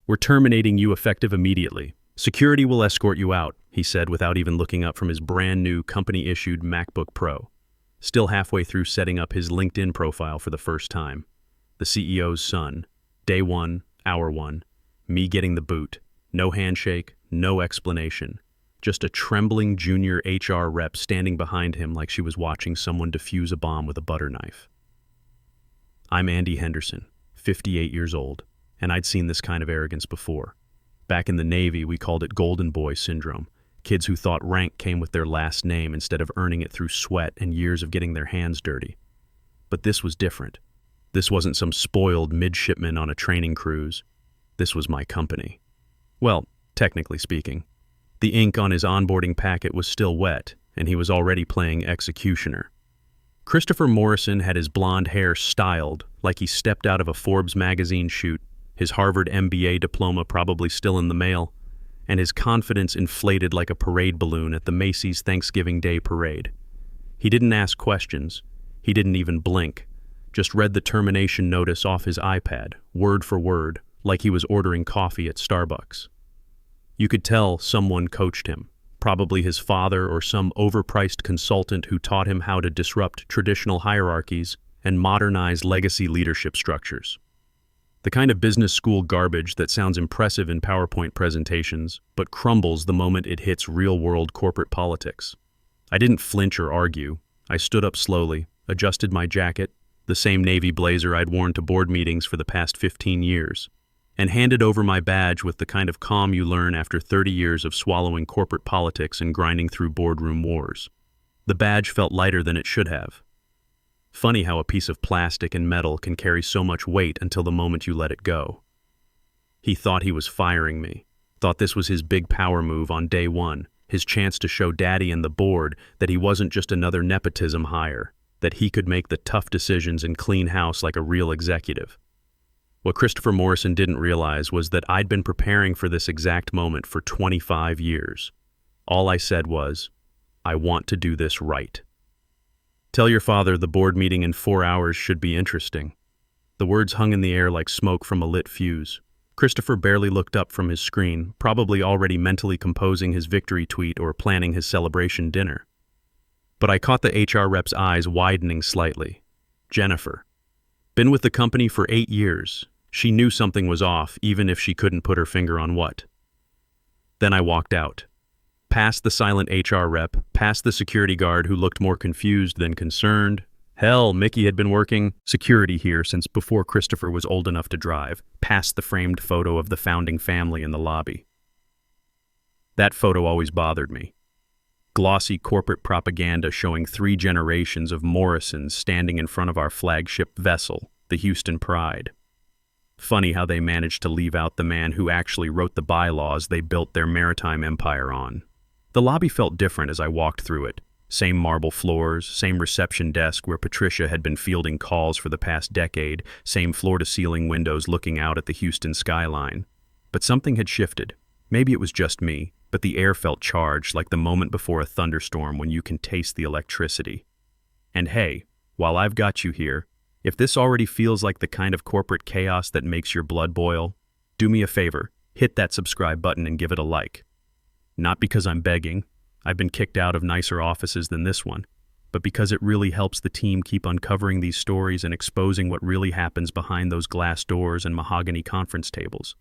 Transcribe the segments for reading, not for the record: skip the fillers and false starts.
"We're terminating you effective immediately. Security will escort you out," he said without even looking up from his brand new company-issued MacBook Pro, still halfway through setting up his LinkedIn profile for the first time. The CEO's son. Day one, hour one. Me getting the boot. No handshake, no explanation. Just a trembling junior HR rep standing behind him like she was watching someone defuse a bomb with a butter knife. I'm Andy Henderson, 58 years old, and I'd seen this kind of arrogance before. Back in the Navy, we called it Golden Boy syndrome. Kids who thought rank came with their last name instead of earning it through sweat and years of getting their hands dirty. But this was different. This wasn't some spoiled midshipman on a training cruise. This was my company. Well, technically speaking. The ink on his onboarding packet was still wet, and he was already playing executioner. Christopher Morrison had his blonde hair styled like he stepped out of a Forbes magazine shoot, his Harvard MBA diploma probably still in the mail, and his confidence inflated like a parade balloon at the Macy's Thanksgiving Day parade. He didn't ask questions. He didn't even blink. Just read the termination notice off his iPad, word for word, like he was ordering coffee at Starbucks. You could tell someone coached him, probably his father or some overpriced consultant who taught him how to disrupt traditional hierarchies and modernize legacy leadership structures. The kind of business school garbage that sounds impressive in PowerPoint presentations, but crumbles the moment it hits real-world corporate politics. I didn't flinch or argue. I stood up slowly, adjusted my jacket, the same navy blazer I'd worn to board meetings for the past 15 years, and handed over my badge with the kind of calm you learn after 30 years of swallowing corporate politics and grinding through boardroom wars. The badge felt lighter than it should have. Funny how a piece of plastic and metal can carry so much weight until the moment you let it go. He thought he was firing me, thought this was his big power move on day one, his chance to show Daddy and the board that he wasn't just another nepotism hire, that he could make the tough decisions and clean house like a real executive. What Christopher Morrison didn't realize was that I'd been preparing for this exact moment for 25 years. All I said was, I want to do this right. Tell your father the board meeting in 4 hours should be interesting. The words hung in the air like smoke from a lit fuse. Christopher barely looked up from his screen, probably already mentally composing his victory tweet or planning his celebration dinner. But I caught the HR rep's eyes widening slightly. Jennifer. Been with the company for 8 years. She knew something was off, even if she couldn't put her finger on what. Then I walked out. Past the silent HR rep, past the security guard who looked more confused than concerned. Hell, Mickey had been working security here since before Christopher was old enough to drive, past the framed photo of the founding family in the lobby. That photo always bothered me. Glossy corporate propaganda showing 3 generations of Morrisons standing in front of our flagship vessel, the Houston Pride. Funny how they managed to leave out the man who actually wrote the bylaws they built their maritime empire on. The lobby felt different as I walked through it. Same marble floors, same reception desk where Patricia had been fielding calls for the past decade, same floor-to-ceiling windows looking out at the Houston skyline. But something had shifted. Maybe it was just me, but the air felt charged like the moment before a thunderstorm when you can taste the electricity. And hey, while I've got you here, if this already feels like the kind of corporate chaos that makes your blood boil, do me a favor, hit that subscribe button and give it a like. Not because I'm begging, I've been kicked out of nicer offices than this one, but because it really helps the team keep uncovering these stories and exposing what really happens behind those glass doors and mahogany conference tables.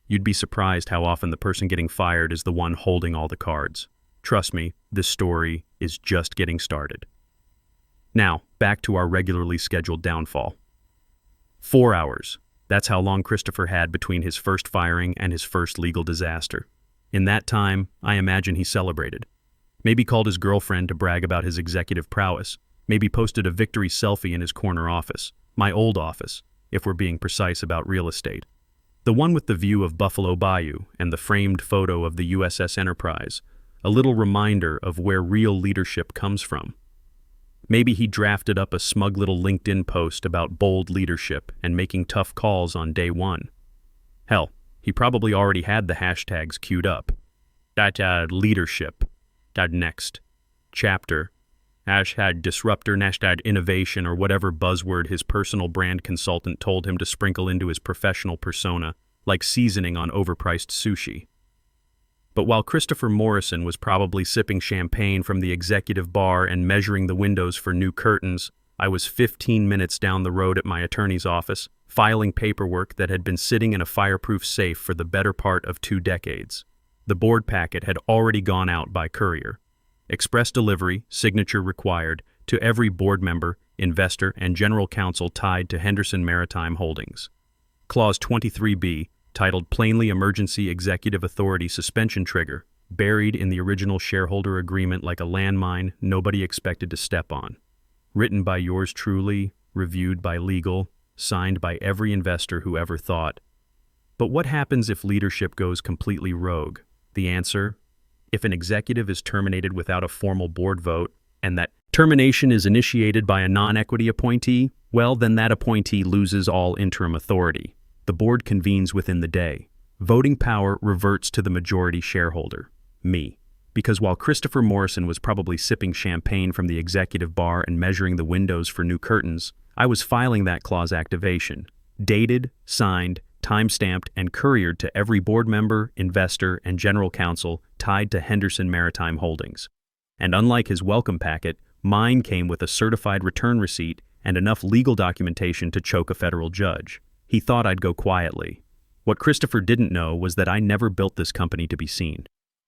You'd be surprised how often the person getting fired is the one holding all the cards. Trust me, this story is just getting started. Now, back to our regularly scheduled downfall. 4 hours. That's how long Christopher had between his first firing and his first legal disaster. In that time, I imagine he celebrated. Maybe called his girlfriend to brag about his executive prowess. Maybe posted a victory selfie in his corner office. My old office, if we're being precise about real estate. The one with the view of Buffalo Bayou and the framed photo of the USS Enterprise. A little reminder of where real leadership comes from. Maybe he drafted up a smug little LinkedIn post about bold leadership and making tough calls on day one. Hell, he probably already had the hashtags queued up. Leadership. Next. Chapter. Disruptor, innovation, or whatever buzzword his personal brand consultant told him to sprinkle into his professional persona. like seasoning on overpriced sushi. But while Christopher Morrison was probably sipping champagne from the executive bar and measuring the windows for new curtains, I was 15 minutes down the road at my attorney's office, filing paperwork that had been sitting in a fireproof safe for the better part of 2 decades. The board packet had already gone out by courier. Express delivery, signature required, to every board member, investor, and general counsel tied to Henderson Maritime Holdings. Clause 23B, titled Plainly Emergency Executive Authority Suspension Trigger, buried in the original shareholder agreement like a landmine nobody expected to step on. Written by yours truly, reviewed by legal, signed by every investor who ever thought. But what happens if leadership goes completely rogue? The answer? If an executive is terminated without a formal board vote, and that termination is initiated by a non-equity appointee, well, then that appointee loses all interim authority. The board convenes within the day. Voting power reverts to the majority shareholder, me. Because while Christopher Morrison was probably sipping champagne from the executive bar and measuring the windows for new curtains, I was filing that clause activation, dated, signed, time-stamped, and couriered to every board member, investor, and general counsel tied to Henderson Maritime Holdings. And unlike his welcome packet, mine came with a certified return receipt and enough legal documentation to choke a federal judge. He thought I'd go quietly. What Christopher didn't know was that I never built this company to be seen.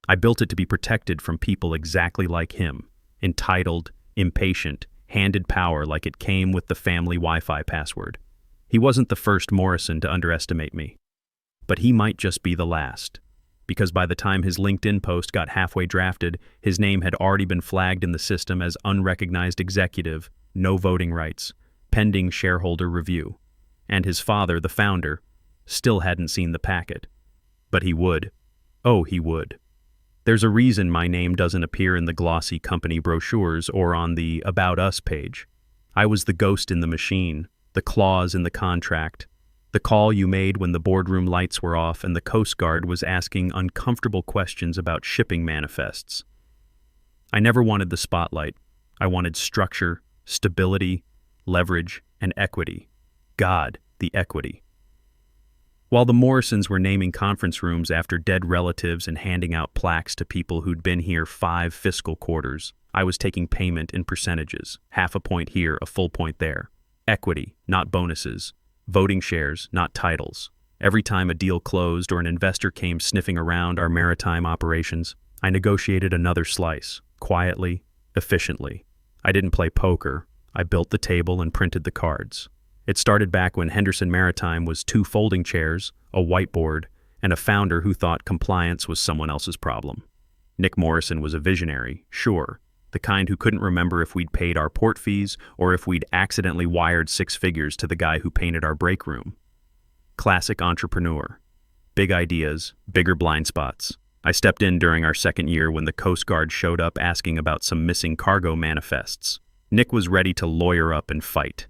I built it to be protected from people exactly like him, entitled, impatient, handed power like it came with the family Wi-Fi password. He wasn't the first Morrison to underestimate me. But he might just be the last. Because by the time his LinkedIn post got halfway drafted, his name had already been flagged in the system as unrecognized executive, no voting rights, pending shareholder review. And his father, the founder, still hadn't seen the packet. But he would. Oh, he would. There's a reason my name doesn't appear in the glossy company brochures or on the About Us page. I was the ghost in the machine, the clause in the contract, the call you made when the boardroom lights were off and the Coast Guard was asking uncomfortable questions about shipping manifests. I never wanted the spotlight. I wanted structure, stability, leverage, and equity. God, the equity. While the Morrisons were naming conference rooms after dead relatives and handing out plaques to people who'd been here 5 fiscal quarters, I was taking payment in percentages, half a point here, a full point there. Equity, not bonuses. Voting shares, not titles. Every time a deal closed or an investor came sniffing around our maritime operations, I negotiated another slice, quietly, efficiently. I didn't play poker. I built the table and printed the cards. It started back when Henderson Maritime was 2 folding chairs, a whiteboard, and a founder who thought compliance was someone else's problem. Nick Morrison was a visionary, sure, the kind who couldn't remember if we'd paid our port fees or if we'd accidentally wired 6 figures to the guy who painted our break room. Classic entrepreneur. Big ideas, bigger blind spots. I stepped in during our 2nd year when the Coast Guard showed up asking about some missing cargo manifests. Nick was ready to lawyer up and fight.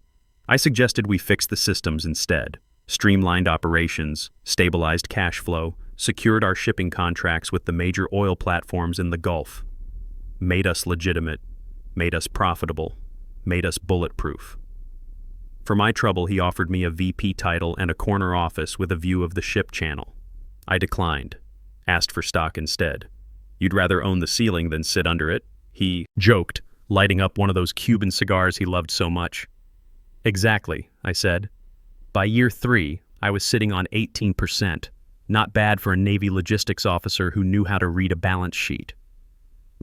I suggested we fix the systems instead, streamlined operations, stabilized cash flow, secured our shipping contracts with the major oil platforms in the Gulf, made us legitimate, made us profitable, made us bulletproof. For my trouble, he offered me a VP title and a corner office with a view of the ship channel. I declined, asked for stock instead. You'd rather own the ceiling than sit under it, he joked, lighting up one of those Cuban cigars he loved so much. Exactly, I said. By year 3, I was sitting on 18%. Not bad for a Navy logistics officer who knew how to read a balance sheet.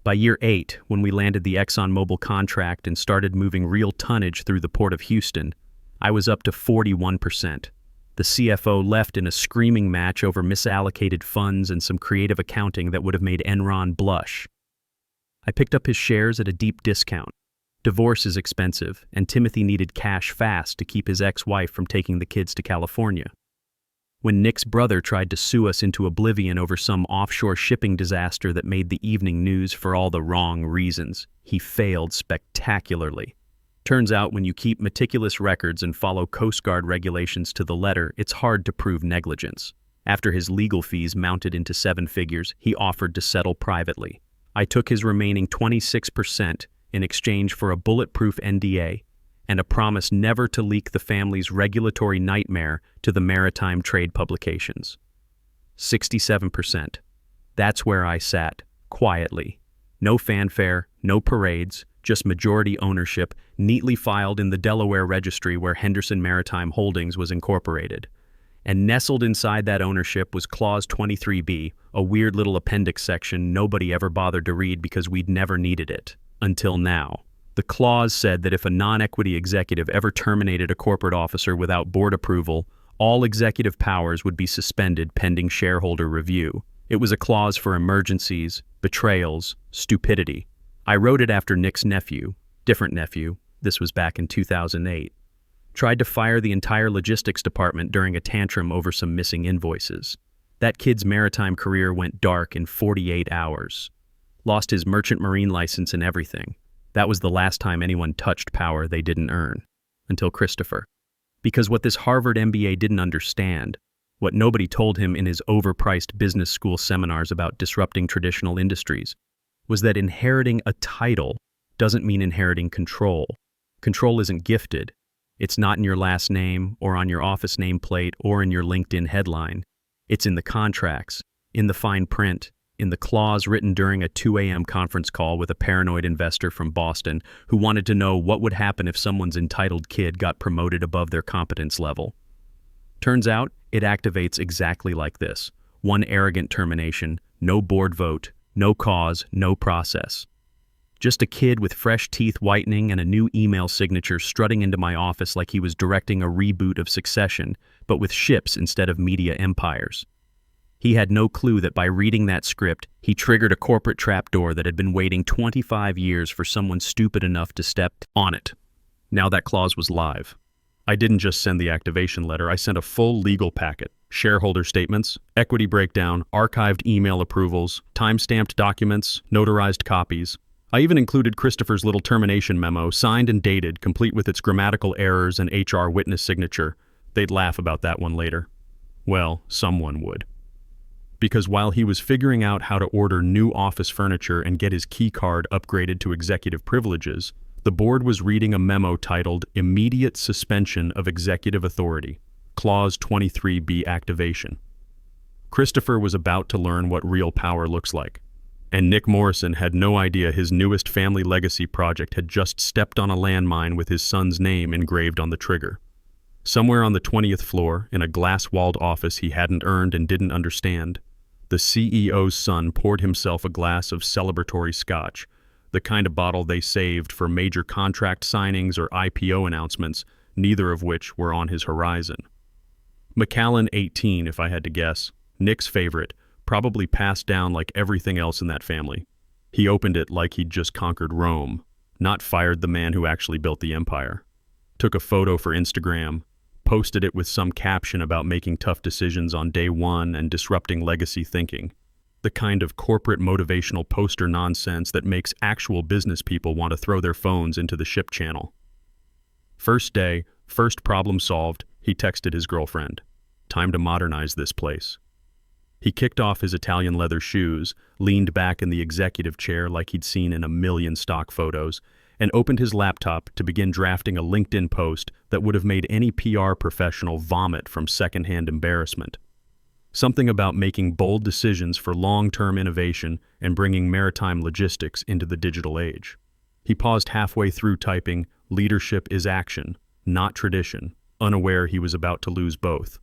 By year 8, when we landed the ExxonMobil contract and started moving real tonnage through the port of Houston, I was up to 41%. The CFO left in a screaming match over misallocated funds and some creative accounting that would have made Enron blush. I picked up his shares at a deep discount. Divorce is expensive, and Timothy needed cash fast to keep his ex-wife from taking the kids to California. When Nick's brother tried to sue us into oblivion over some offshore shipping disaster that made the evening news for all the wrong reasons, he failed spectacularly. Turns out when you keep meticulous records and follow Coast Guard regulations to the letter, it's hard to prove negligence. After his legal fees mounted into 7 figures, he offered to settle privately. I took his remaining 26% in exchange for a bulletproof NDA and a promise never to leak the family's regulatory nightmare to the maritime trade publications. 67%. That's where I sat, quietly. No fanfare, no parades, just majority ownership, neatly filed in the Delaware registry where Henderson Maritime Holdings was incorporated. And nestled inside that ownership was Clause 23B, a weird little appendix section nobody ever bothered to read because we'd never needed it. Until now. The clause said that if a non-equity executive ever terminated a corporate officer without board approval, all executive powers would be suspended pending shareholder review. It was a clause for emergencies, betrayals, stupidity. I wrote it after Nick's nephew, different nephew, this was back in 2008, tried to fire the entire logistics department during a tantrum over some missing invoices. That kid's maritime career went dark in 48 hours. Lost his merchant marine license and everything. That was the last time anyone touched power they didn't earn. Until Christopher. Because what this Harvard MBA didn't understand, what nobody told him in his overpriced business school seminars about disrupting traditional industries, was that inheriting a title doesn't mean inheriting control. Control isn't gifted. It's not in your last name or on your office nameplate or in your LinkedIn headline. It's in the contracts, in the fine print, in the clause written during a 2 a.m. conference call with a paranoid investor from Boston who wanted to know what would happen if someone's entitled kid got promoted above their competence level. Turns out, it activates exactly like this. One arrogant termination, no board vote, no cause, no process. Just a kid with fresh teeth whitening and a new email signature strutting into my office like he was directing a reboot of Succession, but with ships instead of media empires. He had no clue that by reading that script, he triggered a corporate trapdoor that had been waiting 25 years for someone stupid enough to step on it. Now that clause was live. I didn't just send the activation letter, I sent a full legal packet. Shareholder statements, equity breakdown, archived email approvals, time-stamped documents, notarized copies. I even included Christopher's little termination memo, signed and dated, complete with its grammatical errors and HR witness signature. They'd laugh about that one later. Well, someone would. Because while he was figuring out how to order new office furniture and get his key card upgraded to executive privileges, the board was reading a memo titled Immediate Suspension of Executive Authority, Clause 23B Activation. Christopher was about to learn what real power looks like. And Nick Morrison had no idea his newest family legacy project had just stepped on a landmine with his son's name engraved on the trigger. Somewhere on the 20th floor, in a glass-walled office he hadn't earned and didn't understand, the CEO's son poured himself a glass of celebratory scotch, the kind of bottle they saved for major contract signings or IPO announcements, neither of which were on his horizon. Macallan 18, if I had to guess, Nick's favorite, probably passed down like everything else in that family. He opened it like he'd just conquered Rome, not fired the man who actually built the empire. Took a photo for Instagram, posted it with some caption about making tough decisions on day one and disrupting legacy thinking. The kind of corporate motivational poster nonsense that makes actual business people want to throw their phones into the ship channel. First day, first problem solved, he texted his girlfriend. Time to modernize this place. He kicked off his Italian leather shoes, leaned back in the executive chair like he'd seen in a million stock photos, and opened his laptop to begin drafting a LinkedIn post that would have made any PR professional vomit from secondhand embarrassment. Something about making bold decisions for long-term innovation and bringing maritime logistics into the digital age. He paused halfway through typing, "Leadership is action, not tradition," unaware he was about to lose both.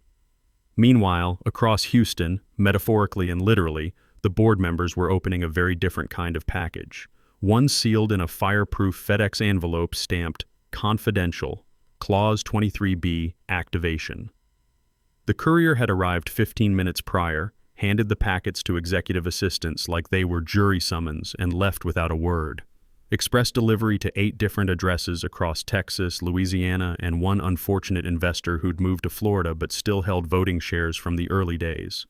Meanwhile, across Houston, metaphorically and literally, the board members were opening a very different kind of package. One sealed in a fireproof FedEx envelope stamped, "Confidential, Clause 23B, Activation." The courier had arrived 15 minutes prior, handed the packets to executive assistants like they were jury summons, and left without a word. Express delivery to 8 different addresses across Texas, Louisiana, and one unfortunate investor who'd moved to Florida but still held voting shares from the early days.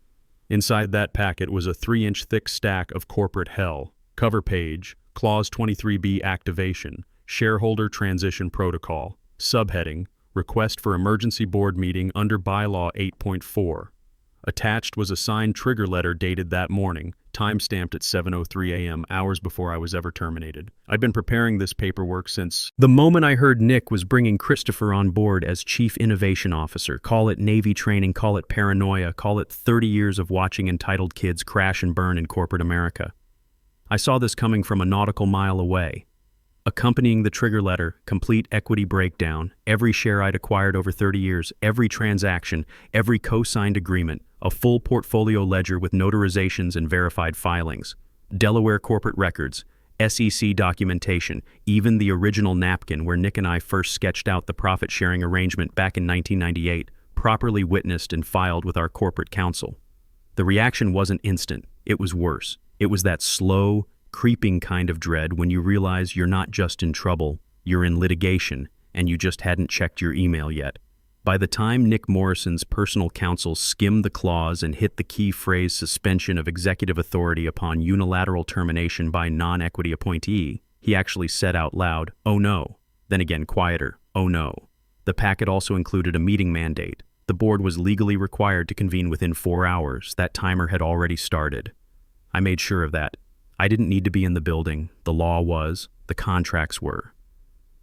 Inside that packet was a 3-inch thick stack of corporate hell. Cover page, Clause 23B Activation, Shareholder Transition Protocol. Subheading, Request for Emergency Board Meeting under Bylaw 8.4. Attached was a signed trigger letter dated that morning, time-stamped at 7:03 a.m., hours before I was ever terminated. I'd been preparing this paperwork since the moment I heard Nick was bringing Christopher on board as Chief Innovation Officer. Call it Navy training, call it paranoia, call it 30 years of watching entitled kids crash and burn in corporate America. I saw this coming from a nautical mile away. Accompanying the trigger letter, complete equity breakdown, every share I'd acquired over 30 years, every transaction, every co-signed agreement, a full portfolio ledger with notarizations and verified filings, Delaware corporate records, SEC documentation, even the original napkin where Nick and I first sketched out the profit-sharing arrangement back in 1998, properly witnessed and filed with our corporate counsel. The reaction wasn't instant. It was worse. It was that slow, creeping kind of dread when you realize you're not just in trouble, you're in litigation, and you just hadn't checked your email yet. By the time Nick Morrison's personal counsel skimmed the clause and hit the key phrase suspension of executive authority upon unilateral termination by non-equity appointee, he actually said out loud, "Oh no." Then again quieter, "Oh no." The packet also included a meeting mandate. The board was legally required to convene within 4 hours. That timer had already started. I made sure of that. I didn't need to be in the building. The law was, the contracts were.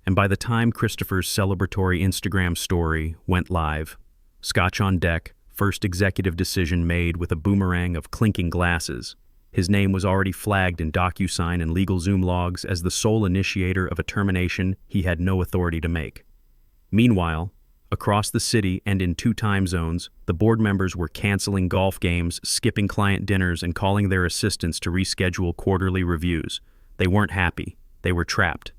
And by the time Christopher's celebratory Instagram story went live, scotch on deck, first executive decision made with a boomerang of clinking glasses, his name was already flagged in DocuSign and LegalZoom logs as the sole initiator of a termination he had no authority to make. Meanwhile, across the city and in 2 time zones, the board members were canceling golf games, skipping client dinners, and calling their assistants to reschedule quarterly reviews. They weren't happy. They were trapped.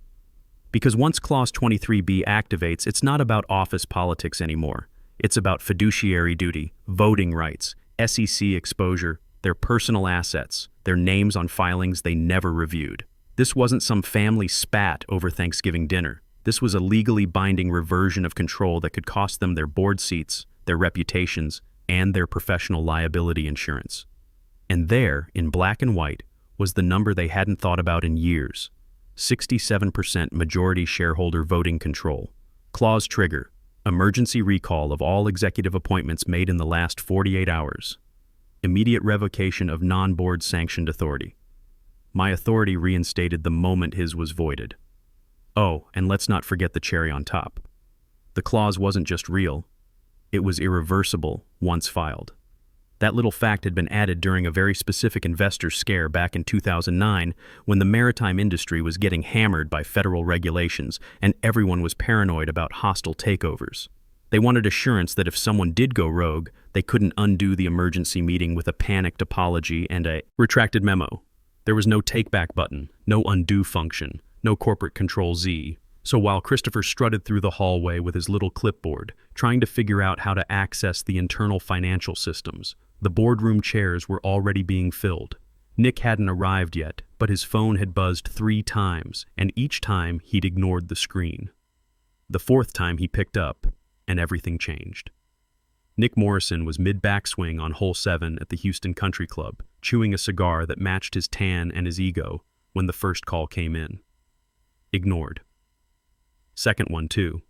Because once Clause 23B activates, it's not about office politics anymore. It's about fiduciary duty, voting rights, SEC exposure, their personal assets, their names on filings they never reviewed. This wasn't some family spat over Thanksgiving dinner. This was a legally binding reversion of control that could cost them their board seats, their reputations, and their professional liability insurance. And there, in black and white, was the number they hadn't thought about in years. 67% majority shareholder voting control. Clause trigger. Emergency recall of all executive appointments made in the last 48 hours. Immediate revocation of non-board sanctioned authority. My authority reinstated the moment his was voided. Oh, and let's not forget the cherry on top. The clause wasn't just real, it was irreversible once filed. That little fact had been added during a very specific investor scare back in 2009 when the maritime industry was getting hammered by federal regulations and everyone was paranoid about hostile takeovers. They wanted assurance that if someone did go rogue, they couldn't undo the emergency meeting with a panicked apology and a retracted memo. There was no take-back button, no undo function, no corporate Control-Z. So while Christopher strutted through the hallway with his little clipboard, trying to figure out how to access the internal financial systems, the boardroom chairs were already being filled. Nick hadn't arrived yet, but his phone had buzzed 3 times, and each time he'd ignored the screen. The 4th time he picked up, and everything changed. Nick Morrison was mid-backswing on hole 7 at the Houston Country Club, chewing a cigar that matched his tan and his ego when the first call came in. Ignored. Second one, too.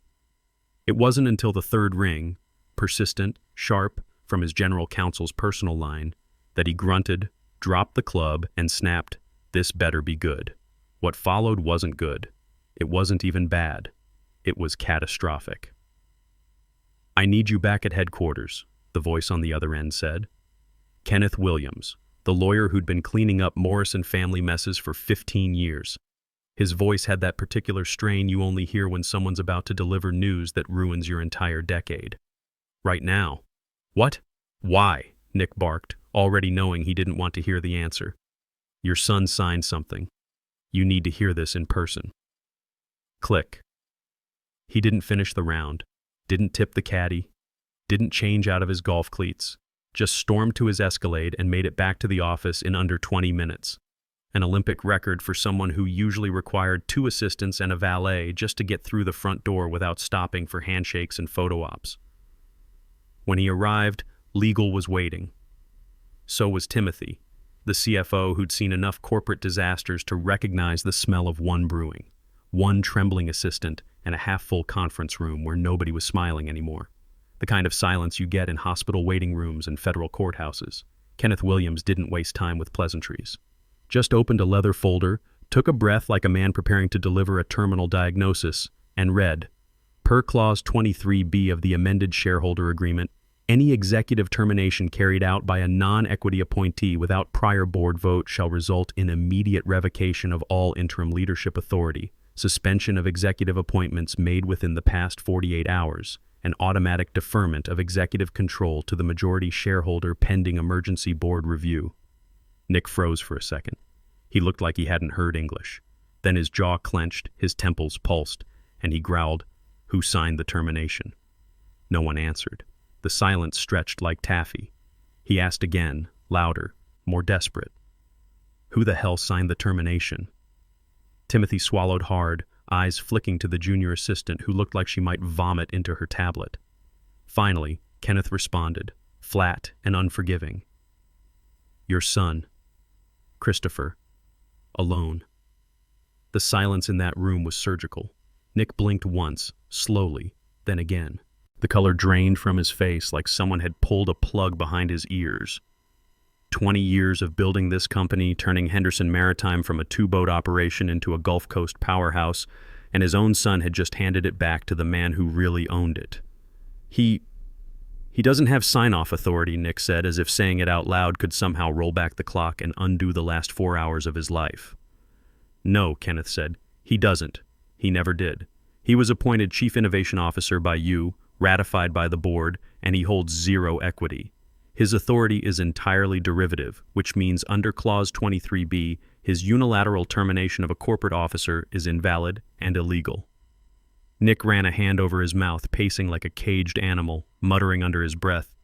It wasn't until the 3rd ring, persistent, sharp, from his general counsel's personal line, that he grunted, dropped the club, and snapped, "This better be good." What followed wasn't good. It wasn't even bad. It was catastrophic. "I need you back at headquarters," the voice on the other end said. Kenneth Williams, the lawyer who'd been cleaning up Morrison family messes for 15 years. His voice had that particular strain you only hear when someone's about to deliver news that ruins your entire decade. "Right now." "What? Why?" Nick barked, already knowing he didn't want to hear the answer. "Your son signed something. You need to hear this in person." Click. He didn't finish the round, didn't tip the caddy, didn't change out of his golf cleats, just stormed to his Escalade and made it back to the office in under 20 minutes. An Olympic record for someone who usually required 2 assistants and a valet just to get through the front door without stopping for handshakes and photo ops. When he arrived, legal was waiting. So was Timothy, the CFO who'd seen enough corporate disasters to recognize the smell of one brewing, one trembling assistant, and a half-full conference room where nobody was smiling anymore. The kind of silence you get in hospital waiting rooms and federal courthouses. Kenneth Williams didn't waste time with pleasantries. Just opened a leather folder, took a breath like a man preparing to deliver a terminal diagnosis, and read, per Clause 23B of the amended shareholder agreement, any executive termination carried out by a non-equity appointee without prior board vote shall result in immediate revocation of all interim leadership authority, suspension of executive appointments made within the past 48 hours, and automatic deferment of executive control to the majority shareholder pending emergency board review. Nick froze for a second. He looked like he hadn't heard English. Then his jaw clenched, his temples pulsed, and he growled, "Who signed the termination?" No one answered. The silence stretched like taffy. He asked again, louder, more desperate. "Who the hell signed the termination?" Timothy swallowed hard, eyes flicking to the junior assistant who looked like she might vomit into her tablet. Finally, Kenneth responded, flat and unforgiving. "Your son, Christopher, alone." The silence in that room was surgical. Nick blinked once, slowly, then again. The color drained from his face like someone had pulled a plug behind his ears. 20 years of building this company, turning Henderson Maritime from a two-boat operation into a Gulf Coast powerhouse, and his own son had just handed it back to the man who really owned it. He doesn't have sign-off authority, Nick said, as if saying it out loud could somehow roll back the clock and undo the last 4 hours of his life. "No," Kenneth said, "he doesn't. He never did. He was appointed Chief Innovation Officer by you, ratified by the board, and he holds zero equity. His authority is entirely derivative, which means under Clause 23B, his unilateral termination of a corporate officer is invalid and illegal." Nick ran a hand over his mouth, pacing like a caged animal, muttering under his breath,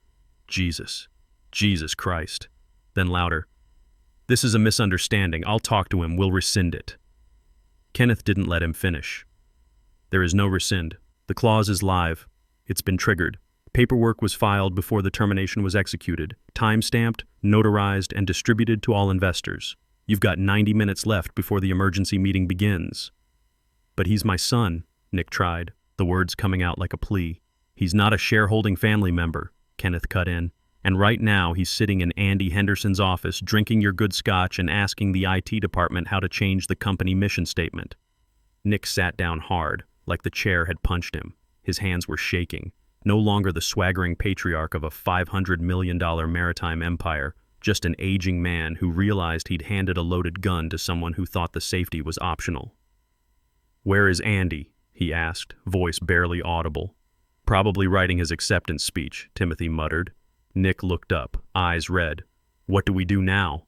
"Jesus, Jesus Christ." Then louder, "This is a misunderstanding. I'll talk to him. We'll rescind it." Kenneth didn't let him finish. "There is no rescind. The clause is live. It's been triggered. Paperwork was filed before the termination was executed, time-stamped, notarized, and distributed to all investors. You've got 90 minutes left before the emergency meeting begins." "But he's my son," Nick tried, the words coming out like a plea. "He's not a shareholding family member," Kenneth cut in. "And right now he's sitting in Andy Henderson's office drinking your good scotch and asking the IT department how to change the company mission statement." Nick sat down hard, like the chair had punched him. His hands were shaking. No longer the swaggering patriarch of a $500 million maritime empire, just an aging man who realized he'd handed a loaded gun to someone who thought the safety was optional. "Where is Andy?" he asked, voice barely audible. "Probably writing his acceptance speech," Timothy muttered. Nick looked up, eyes red. "What do we do now?"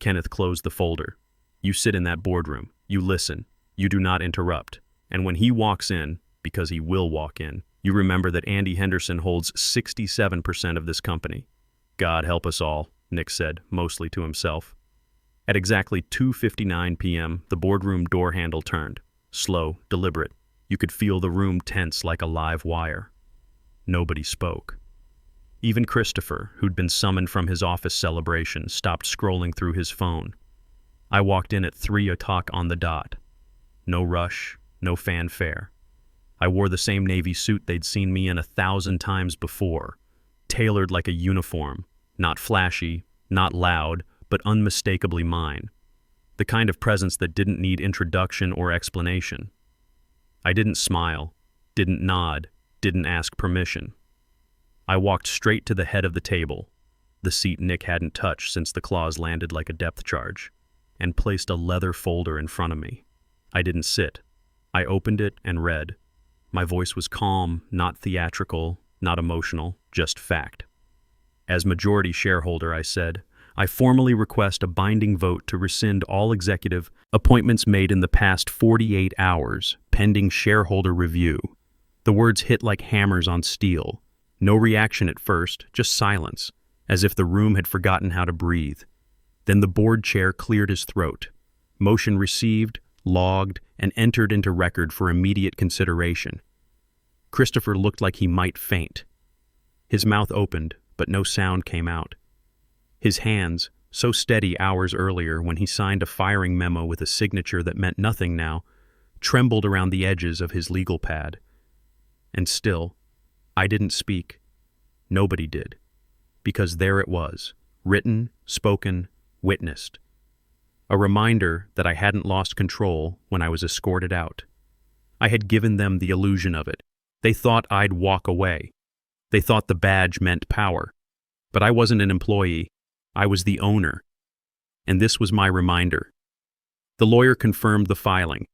Kenneth closed the folder. "You sit in that boardroom. You listen. You do not interrupt. And when he walks in, because he will walk in, you remember that Andy Henderson holds 67% of this company." "God help us all," Nick said, mostly to himself. At exactly 2:59 p.m., the boardroom door handle turned. Slow, deliberate. You could feel the room tense like a live wire. Nobody spoke. Even Christopher, who'd been summoned from his office celebration, stopped scrolling through his phone. I walked in at 3:00 on the dot. No rush, no fanfare. I wore the same navy suit they'd seen me in 1,000 times before, tailored like a uniform, not flashy, not loud, but unmistakably mine. The kind of presence that didn't need introduction or explanation. I didn't smile, didn't nod, didn't ask permission. I walked straight to the head of the table, the seat Nick hadn't touched since the clause landed like a depth charge, and placed a leather folder in front of me. I didn't sit. I opened it and read. My voice was calm, not theatrical, not emotional, just fact. As majority shareholder, I said, I formally request a binding vote to rescind all executive appointments made in the past 48 hours, pending shareholder review. The words hit like hammers on steel. No reaction at first, just silence, as if the room had forgotten how to breathe. Then the board chair cleared his throat. Motion received, logged, and entered into record for immediate consideration. Christopher looked like he might faint. His mouth opened, but no sound came out. His hands, so steady hours earlier when he signed a firing memo with a signature that meant nothing now, trembled around the edges of his legal pad. And still, I didn't speak. Nobody did. Because there it was, written, spoken, witnessed. A reminder that I hadn't lost control when I was escorted out. I had given them the illusion of it. They thought I'd walk away. They thought the badge meant power. But I wasn't an employee. I was the owner. And this was my reminder. The lawyer confirmed the filing.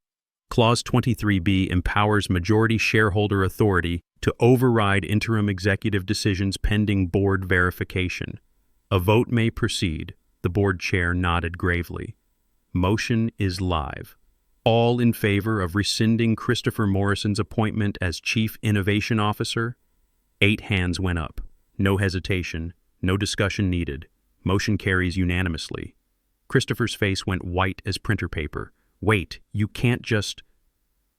Clause 23B empowers majority shareholder authority to override interim executive decisions pending board verification. A vote may proceed. The board chair nodded gravely. Motion is live. All in favor of rescinding Christopher Morrison's appointment as Chief Innovation Officer? 8 hands went up. No hesitation, no discussion needed. Motion carries unanimously. Christopher's face went white as printer paper. Wait, you can't just...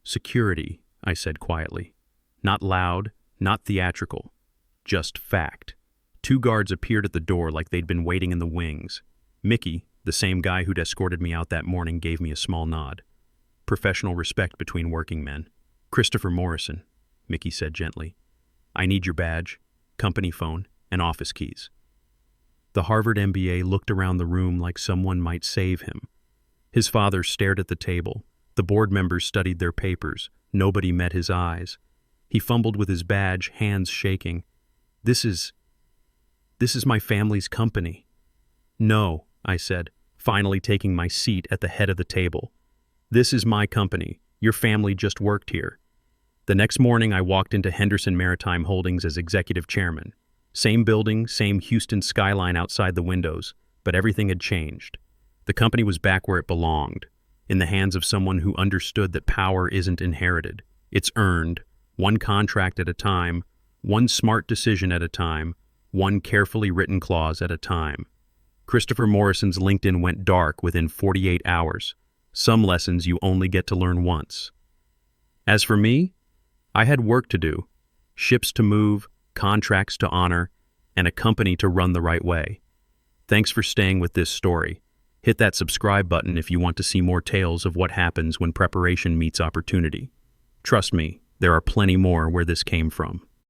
Security, I said quietly. Not loud, not theatrical. Just fact. 2 guards appeared at the door like they'd been waiting in the wings. Mickey, the same guy who'd escorted me out that morning, gave me a small nod. Professional respect between working men. Christopher Morrison, Mickey said gently. I need your badge, company phone, and office keys. The Harvard MBA looked around the room like someone might save him. His father stared at the table. The board members studied their papers. Nobody met his eyes. He fumbled with his badge, hands shaking. This is my family's company. No, I said, finally taking my seat at the head of the table. This is my company. Your family just worked here. The next morning, I walked into Henderson Maritime Holdings as executive chairman. Same building, same Houston skyline outside the windows, but everything had changed. The company was back where it belonged, in the hands of someone who understood that power isn't inherited. It's earned, one contract at a time, one smart decision at a time, one carefully written clause at a time. Christopher Morrison's LinkedIn went dark within 48 hours. Some lessons you only get to learn once. As for me, I had work to do, ships to move, contracts to honor, and a company to run the right way. Thanks for staying with this story. Hit that subscribe button if you want to see more tales of what happens when preparation meets opportunity. Trust me, there are plenty more where this came from.